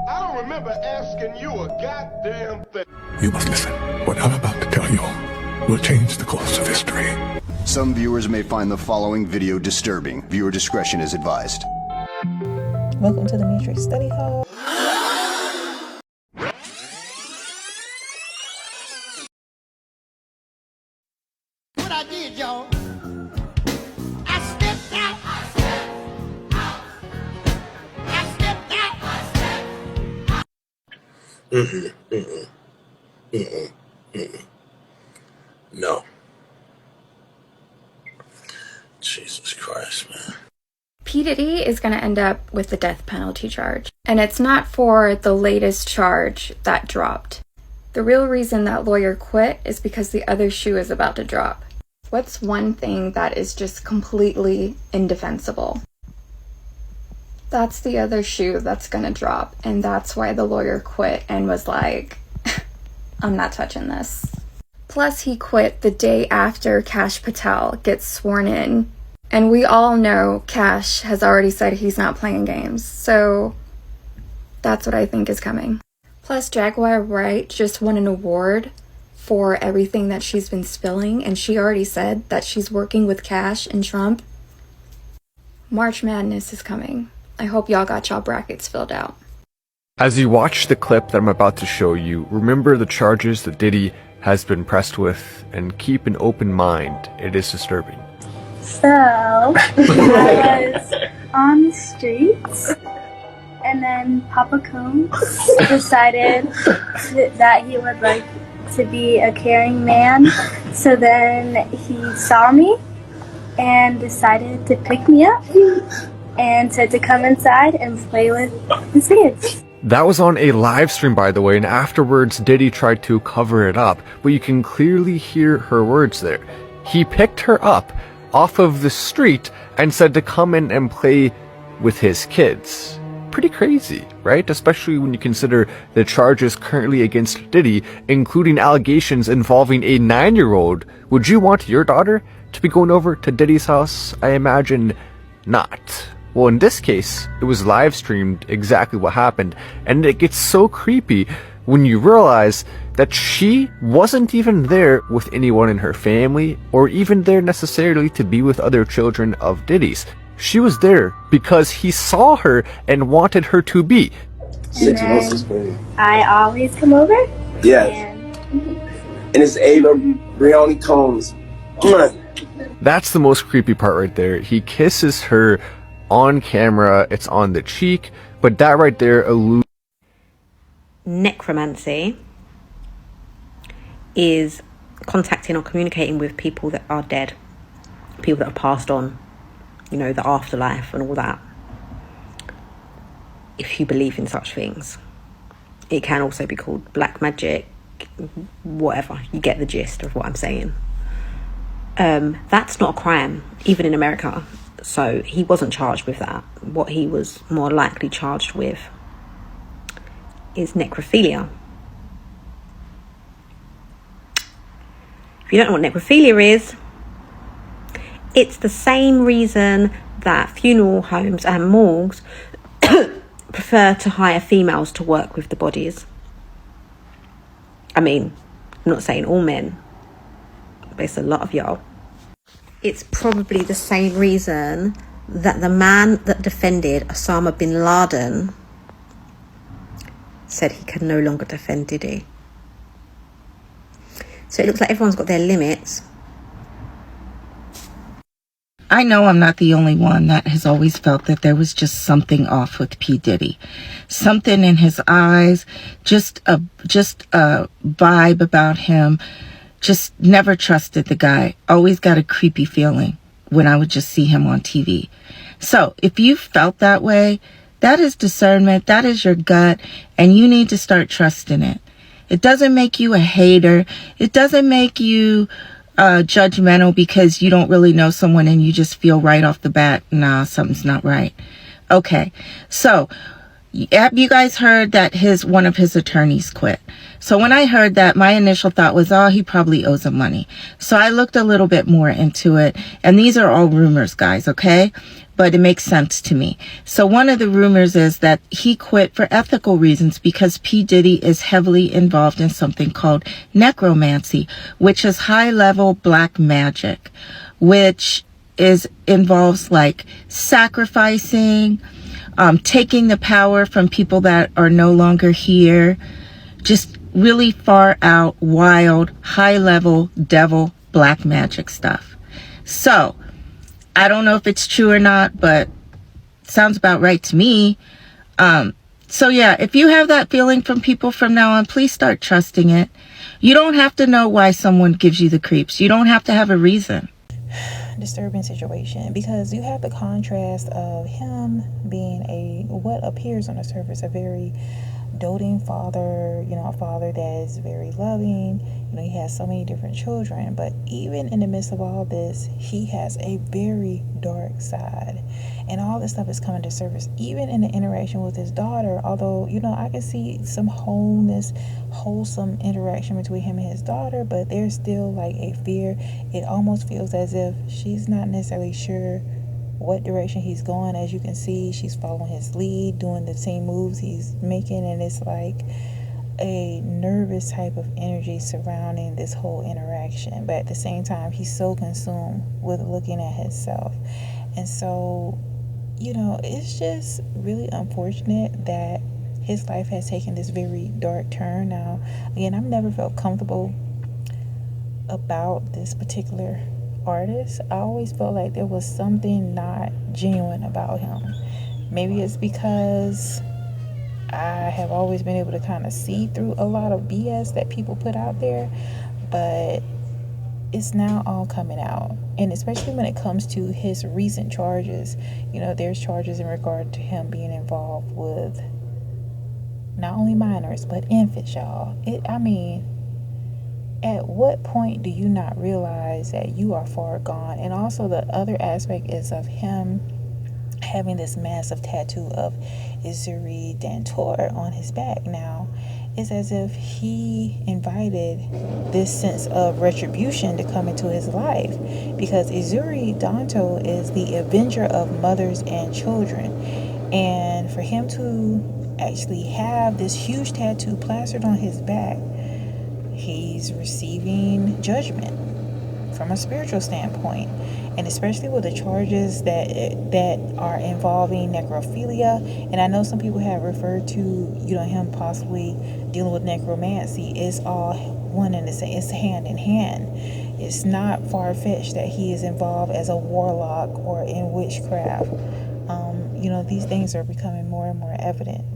I don't remember asking you a goddamn thing. You must listen. What I'm about to tell you will change the course of history. Some viewers may find the following video disturbing. Viewer discretion is advised. Welcome to the Matrix Study Hall. What I did, y'all, I stepped out. I stepped out. No. Jesus Christ, man. P Diddy is going to end up with the death penalty charge. And it's not for the latest charge that dropped. The real reason that lawyer quit is because the other shoe is about to drop. What's one thing that is just completely indefensible? That's the other shoe that's going to drop. And that's why the lawyer quit and was like, I'm not touching this. Plus, he quit the day after Cash Patel gets sworn in. And we all know Cash has already said he's not playing games. So that's what I think is coming. Plus, Jaguar Wright just won an award for everything that she's been spilling. And she already said that she's working with Cash and Trump. March Madness is coming. I hope y'all got y'all brackets filled out. As you watch the clip that I'm about to show you, remember the charges that Diddy has been pressed with and keep an open mind. It is disturbing. So, I was on the streets, and then Papa Combs decided that he would like to be a caring man. So then he saw me and decided to pick me up and said to come inside and play with his kids. That was on a live stream, by the way, and afterwards Diddy tried to cover it up, but you can clearly hear her words there. He picked her up off of the street and said to come in and play with his kids. Pretty crazy, right? Especially when you consider the charges currently against Diddy, including allegations involving a 9-year-old. Would you want your daughter to be going over to Diddy's house? I imagine not. Well, in this case, it was live streamed exactly what happened, and it gets so creepy when you realize that she wasn't even there with anyone in her family, or even there necessarily to be with other children of Diddy's. She was there because he saw her and wanted her to be. 6 months is crazy. I always come over. Yes. And it's Ava Brioni Combs. That's the most creepy part right there. He kisses her on camera, it's on the cheek, but that right there alludes. Necromancy is contacting or communicating with people that are dead, people that have passed on, you know, the afterlife and all that. If you believe in such things, it can also be called black magic, whatever. You get the gist of what I'm saying. That's not a crime, even in America. So he wasn't charged with that. What he was more likely charged with is necrophilia. If you don't know what necrophilia is, it's the same reason that funeral homes and morgues prefer to hire females to work with the bodies. I mean, I'm not saying all men, but it's a lot of y'all. It's probably the same reason that the man that defended Osama bin Laden said he can no longer defend Diddy. So it looks like everyone's got their limits. I know I'm not the only one that has always felt that there was just something off with P Diddy. Something in his eyes, just a vibe about him. Just never trusted the guy. Always got a creepy feeling when I would just see him on TV. So if you felt that way, that is discernment. That is your gut. And you need to start trusting it. It doesn't make you a hater. It doesn't make you judgmental because you don't really know someone and you just feel right off the bat, nah, something's not right. Okay. So Have you guys heard that one of his attorneys quit? So when I heard that, my initial thought was, oh, he probably owes him money. So I looked a little bit more into it. And these are all rumors, guys, okay? But it makes sense to me. So one of the rumors is that he quit for ethical reasons because P Diddy is heavily involved in something called necromancy, which is high-level black magic, which involves like sacrificing, taking the power from people that are no longer here, just really far out, wild, high level devil black magic stuff. So I don't know if it's true or not, but sounds about right to me. So yeah, if you have that feeling from people from now on, please start trusting it. You don't have to know why someone gives you the creeps. You don't have to have a reason. Disturbing situation, because you have the contrast of him being what appears on the surface a very doting father, a father that is very loving. He has so many different children, but even in the midst of all this, he has a very dark side, and all this stuff is coming to surface even in the interaction with his daughter. Although I can see some wholesome interaction between him and his daughter, but there's still like a fear. It almost feels as if she's not necessarily sure what direction he's going. As you can see, she's following his lead, doing the same moves he's making, and it's like a nervous type of energy surrounding this whole interaction. But at the same time, he's so consumed with looking at himself. And so, it's just really unfortunate that his life has taken this very dark turn. Now, again, I've never felt comfortable about this particular artist. I always felt like there was something not genuine about him. Maybe it's because I have always been able to kind of see through a lot of BS that people put out there, but it's now all coming out. And especially when it comes to his recent charges, there's charges in regard to him being involved with not only minors but infants, y'all. At what point do you not realize that you are far gone? And also the other aspect is of him having this massive tattoo of Izuri Dantor on his back. Now, it's as if he invited this sense of retribution to come into his life, because Izuri Danto is the avenger of mothers and children. And for him to actually have this huge tattoo plastered on his back, he's receiving judgment from a spiritual standpoint. And especially with the charges that are involving necrophilia. And I know some people have referred to, him possibly dealing with necromancy. It's all one and the same. It's hand in hand. It's not far-fetched that he is involved as a warlock or in witchcraft. These things are becoming more and more evident.